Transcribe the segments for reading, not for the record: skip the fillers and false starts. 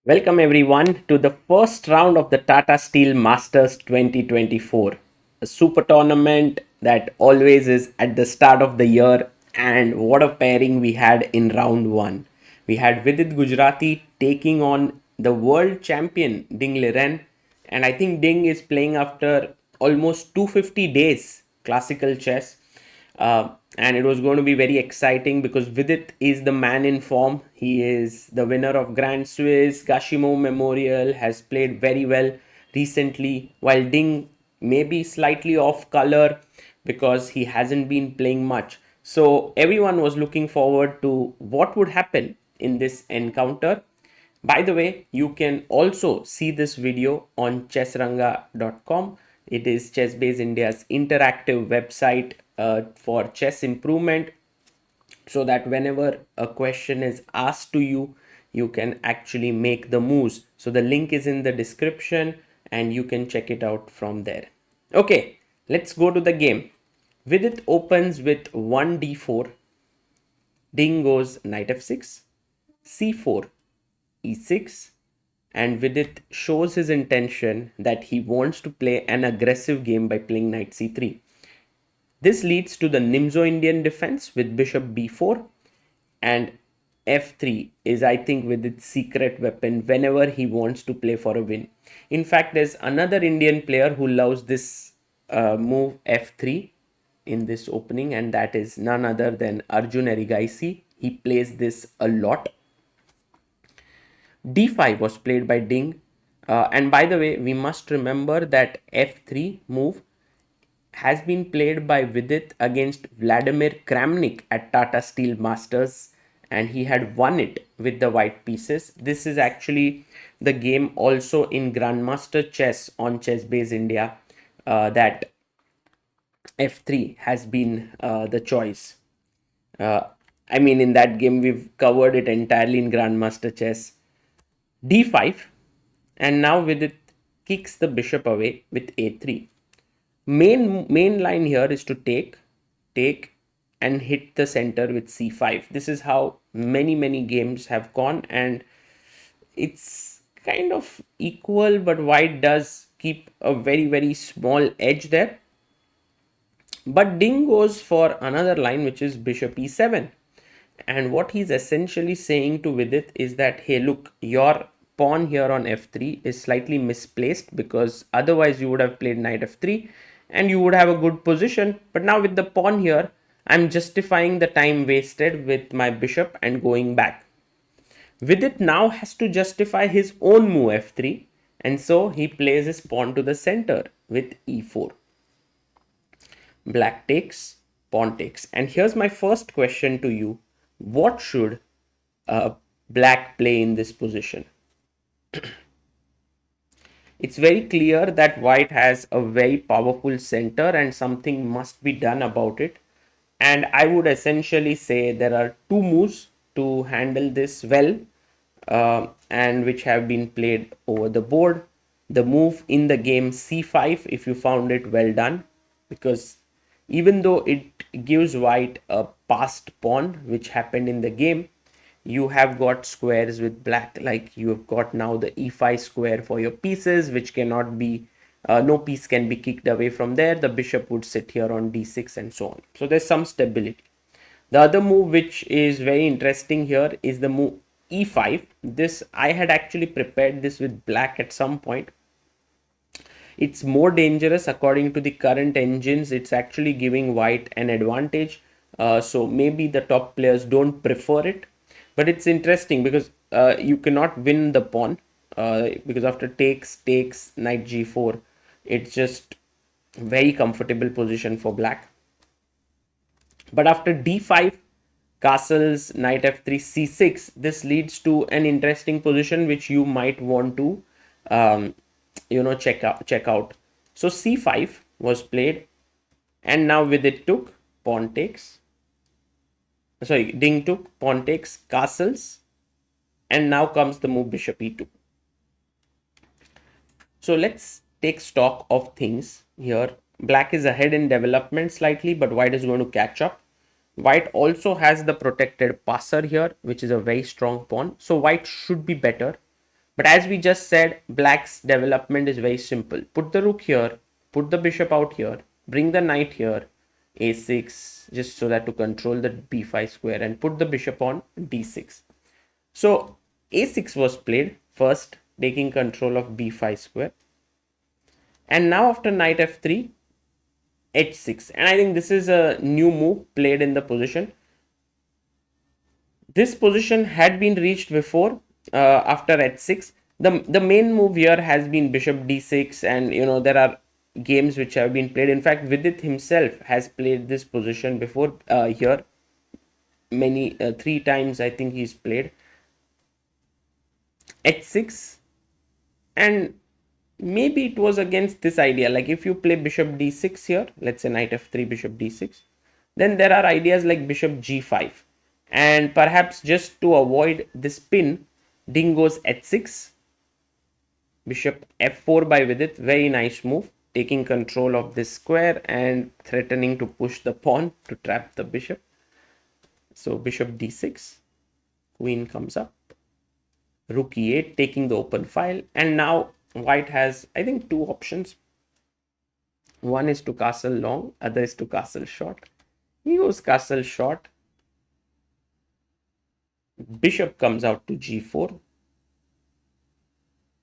Welcome everyone to the first round of the Tata Steel Masters 2024, a super tournament that always is at the start of the year. And what a pairing we had in round one. We had Vidit Gujrathi taking on the world champion Ding Liren, and I think Ding is playing after almost 250 days classical chess. And it was going to be very exciting because Vidit is the man in form. He is the winner of Grand Swiss, Gashimo Memorial, has played very well recently, while Ding may be slightly off color because he hasn't been playing much. So everyone was looking forward to what would happen in this encounter. By the way, you can also see this video on chessranga.com. It is ChessBase India's interactive website for chess improvement, so that whenever a question is asked to you, you can actually make the moves. So the link is in the description and you can check it out from there. Okay, let's go to the game. Vidit opens with 1d4. Ding goes knight f6, c4, e6, and Vidit shows his intention that he wants to play an aggressive game by playing knight c3. This leads to the Nimzo Indian defense with bishop b4, and f3 is, I think, Vidit's secret weapon whenever he wants to play for a win. In fact, there's another Indian player who loves this move f3 in this opening, and that is none other than Arjun Erigaisi. He plays this a lot. D5 was played by Ding. And by the way, we must remember that F3 move has been played by Vidit against Vladimir Kramnik at Tata Steel Masters, and he had won it with the white pieces. This is actually the game also in Grandmaster Chess on ChessBase India, that F3 has been the choice. Uh, I mean, in that game, we've covered it entirely in Grandmaster Chess. D5, and now Vidit kicks the bishop away with A3. Main line here is to take and hit the center with c5. This is how many games have gone, and it's kind of equal, but white does keep a very small edge there. But Ding goes for another line, which is bishop e7. And what he's essentially saying to Vidit is that, hey, look, your pawn here on f3 is slightly misplaced, because otherwise you would have played knight f3 and you would have a good position. But now with the pawn here, I'm justifying the time wasted with my bishop and going back. Vidit now has to justify his own move f3, and so he plays his pawn to the center with e4. Black takes, pawn takes. And here's my first question to you. What should black play in this position? It's very clear that white has a very powerful center and something must be done about it. And I would essentially say there are two moves to handle this well, and which have been played over the board. The move in the game c5, if you found it, well done, because even though it gives white a passed pawn, which happened in the game, you have got squares with black. Like, you have got now the e5 square for your pieces, which cannot be, no piece can be kicked away from there. The bishop would sit here on d6 and so on. So there's some stability. The other move which is very interesting here is the move e5. This, I had actually prepared this with black at some point. It's more dangerous according to the current engines. It's actually giving white an advantage. So maybe the top players don't prefer it, but it's interesting because you cannot win the pawn, because after takes knight g4, it's just very comfortable position for black. But after d5, castles, knight f3, c6, this leads to an interesting position which you might want to um, check out. So c5 was played, and now with it took pawn takes. Sorry, Ding took pawn takes, castles, and now comes the move bishop e2. So let's take stock of things here. Black is ahead in development slightly, but white is going to catch up. White also has the protected passer here, which is a very strong pawn. So white should be better. But as we just said, black's development is very simple. Put the rook here, put the bishop out here, bring the knight here, a6, just so that to control the b5 square, and put the bishop on d6. So a6 was played first, taking control of b5 square. And now after knight f3, h6. And I think this is a new move played in the position. This position had been reached before after h6. The main move here has been bishop d6, and there are games which have been played. In fact, Vidit himself has played this position before here many 3 times. I think he's played h6, and maybe it was against this idea, like if you play bishop d6 here, let's say knight f3, bishop d6, then there are ideas like bishop g5, and perhaps just to avoid this pin, ding goes h6, bishop f4 by Vidit. Very nice move, taking control of this square and threatening to push the pawn to trap the bishop. So bishop d6, queen comes up, rook e8, taking the open file, and now white has, I think, two options. One is to castle long, other is to castle short. He goes castle short. Bishop comes out to g4.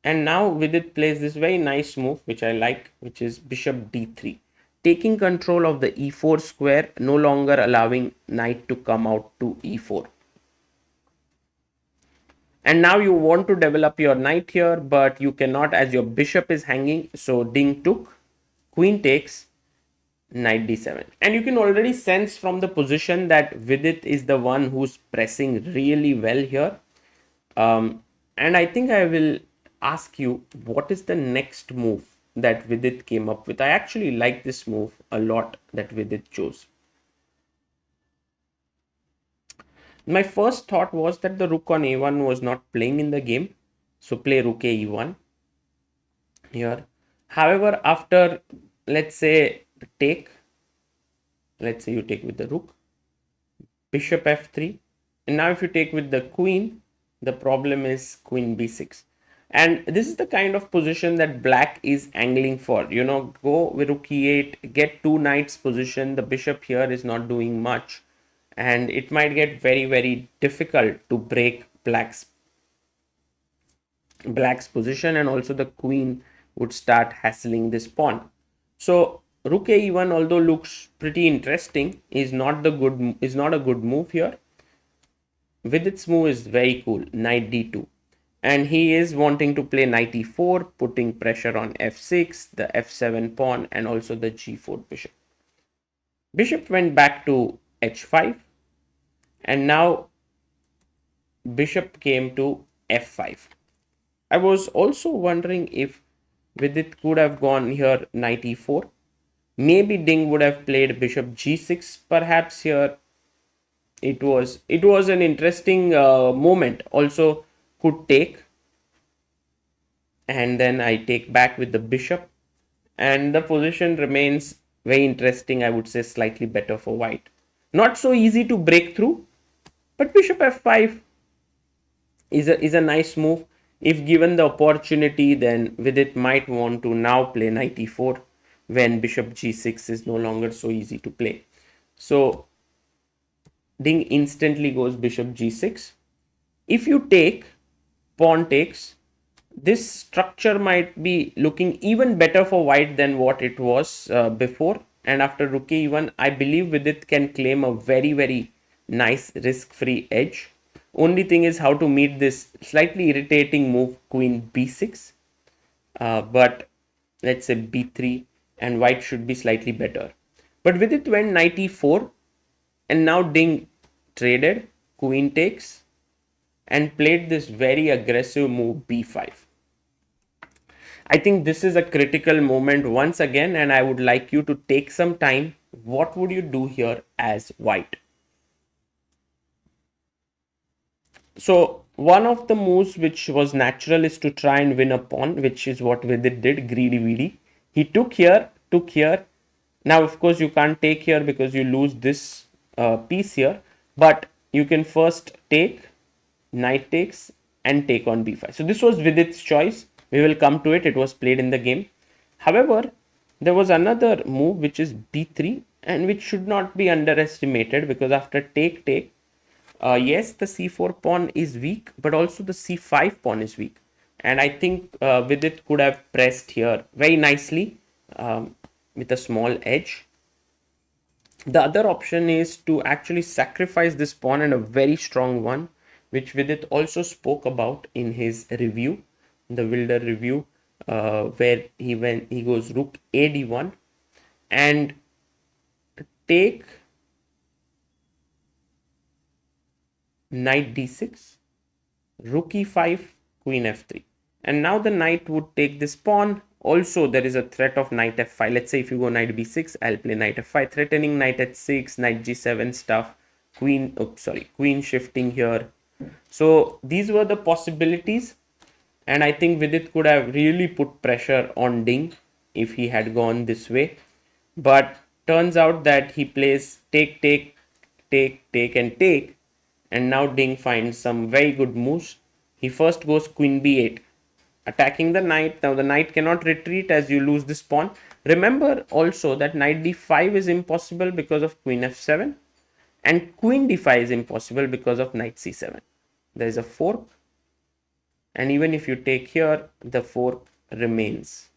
And now Vidit plays this very nice move, which I like, which is bishop d3. Taking control of the e4 square, no longer allowing knight to come out to e4. And now you want to develop your knight here, but you cannot as your bishop is hanging. So ding took, queen takes, knight d7. And you can already sense from the position that Vidit is the one who's pressing really well here. And I think I will ask you, what is the next move that Vidit came up with? I actually like this move a lot that Vidit chose. My first thought was that the rook on a1 was not playing in the game. So play rook a e1 here. However, after, let's say, take, let's say you take with the rook, bishop f3, and now if you take with the queen, the problem is queen b6. And this is the kind of position that black is angling for. Go with rook e8, get two knights position. The bishop here is not doing much, and it might get very, very difficult to break black's position, and also the queen would start hassling this pawn. So rook a e1, although looks pretty interesting, is not a good move here. Vidit's move is very cool, knight d2. And he is wanting to play knight e4, putting pressure on f6, the f7 pawn, and also the g4 bishop. Bishop went back to h5, and now bishop came to f5. I was also wondering if Vidit could have gone here knight e4. Maybe Ding would have played bishop g6 perhaps here. It was an interesting moment. Also could take, and then I take back with the bishop, and the position remains very interesting. I would say slightly better for white. Not so easy to break through, but bishop f5 is a nice move. If given the opportunity, then Vidit might want to now play knight e4 when bishop g6 is no longer so easy to play. So Ding instantly goes bishop g6. If you take, pawn takes, this structure might be looking even better for white than what it was before. And after rook e1, I believe Vidit can claim a very, very nice risk-free edge. Only thing is how to meet this slightly irritating move, queen b6. But let's say b3, and white should be slightly better. But Vidit went knight e4, and now Ding traded, queen takes, and played this very aggressive move b5. I think this is a critical moment once again, and I would like you to take some time. What would you do here as white? So one of the moves which was natural is to try and win a pawn, which is what Vidit did, greedy weedy. He took here, took here. Now, of course, you can't take here because you lose this piece here, but you can first take, knight takes, and take on b5. So this was Vidit's choice. We will come to it. It was played in the game. However, there was another move which is b3 and which should not be underestimated, because after take, yes, the c4 pawn is weak, but also the c5 pawn is weak. And I think Vidit could have pressed here very nicely with a small edge. The other option is to actually sacrifice this pawn, and a very strong one, which Vidit also spoke about in his review, the Wilder review, where he goes rook a d1 and take knight d6, rook e5, queen f3. And now the knight would take this pawn. Also, there is a threat of knight f5. Let's say if you go knight b6, I'll play knight f5, threatening knight h6, knight g7 stuff, queen shifting here. So these were the possibilities. And I think Vidit could have really put pressure on Ding if he had gone this way. But turns out that he plays take, and take. And now Ding finds some very good moves. He first goes queen b8, attacking the knight. Now the knight cannot retreat as you lose this pawn. Remember also that knight d5 is impossible because of queen f7, and queen d5 is impossible because of knight c7. There is a fork, and even if you take here, the fork remains.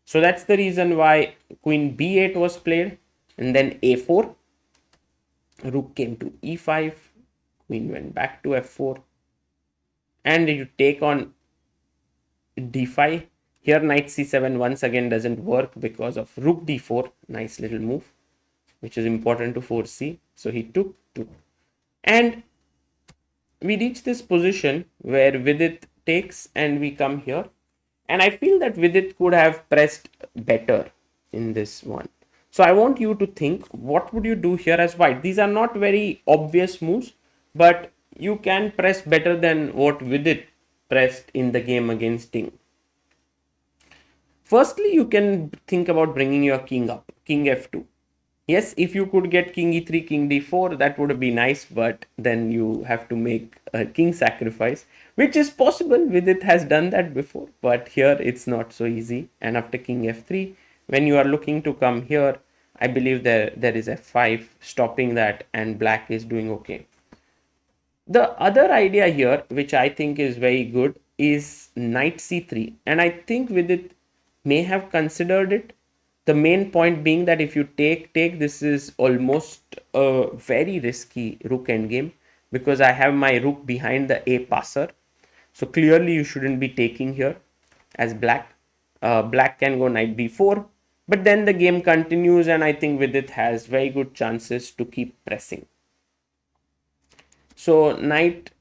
So that's the reason why queen b8 was played, and then a4, rook came to e5, queen went back to f4, and you take on d5. Here knight c7 once again doesn't work because of rook d4, nice little move, which is important to foresee. So he took, and we reach this position where Vidit takes and we come here. And I feel that Vidit could have pressed better in this one. So I want you to think, what would you do here as white? These are not very obvious moves, but you can press better than what Vidit pressed in the game against Ding. Firstly, you can think about bringing your king up, king f2. Yes, if you could get king e3, king d4, that would be nice, but then you have to make a king sacrifice, which is possible. Vidit has done that before, but here it's not so easy. And after king f3, when you are looking to come here, I believe there is f5 stopping that, and black is doing okay. The other idea here, which I think is very good, is knight c3. And I think Vidit may have considered it. The main point being that if you take, this is almost a very risky rook endgame, because I have my rook behind the a passer. So clearly you shouldn't be taking here as black. Black can go knight b4, but then the game continues, and I think Vidit has very good chances to keep pressing. So knight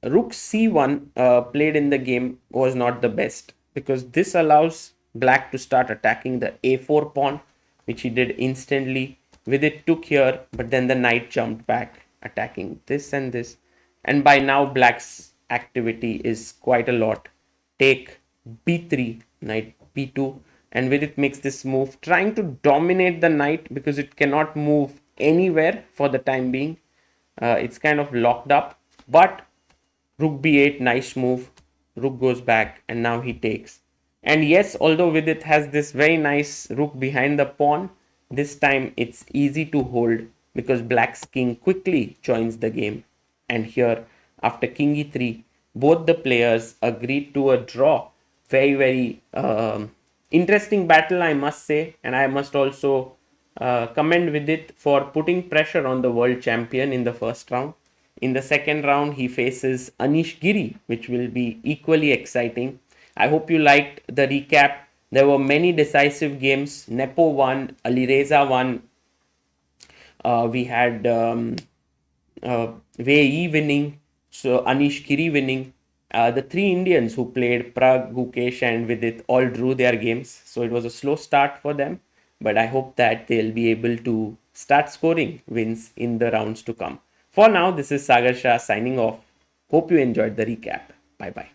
rook c1 played in the game was not the best, because this allows black to start attacking the a4 pawn, which he did instantly. Vidit took here, but then the knight jumped back, attacking this and this. And by now black's activity is quite a lot. Take b3, knight b2, and Vidit makes this move, trying to dominate the knight because it cannot move anywhere for the time being. It's kind of locked up, but rook b8, nice move. Rook goes back, and now he takes. And yes, although Vidit has this very nice rook behind the pawn, this time it's easy to hold because black's king quickly joins the game. And here, after king e3, both the players agreed to a draw. Very, very interesting battle, I must say. And I must also commend Vidit for putting pressure on the world champion in the first round. In the second round, he faces Anish Giri, which will be equally exciting. I hope you liked the recap. There were many decisive games. Nepo won, Alireza won. We had Wei winning, so Anish Giri winning. The three Indians who played, Prag, Gukesh, and Vidit, all drew their games. So it was a slow start for them, but I hope that they'll be able to start scoring wins in the rounds to come. For now, this is Sagar Shah signing off. Hope you enjoyed the recap. Bye bye.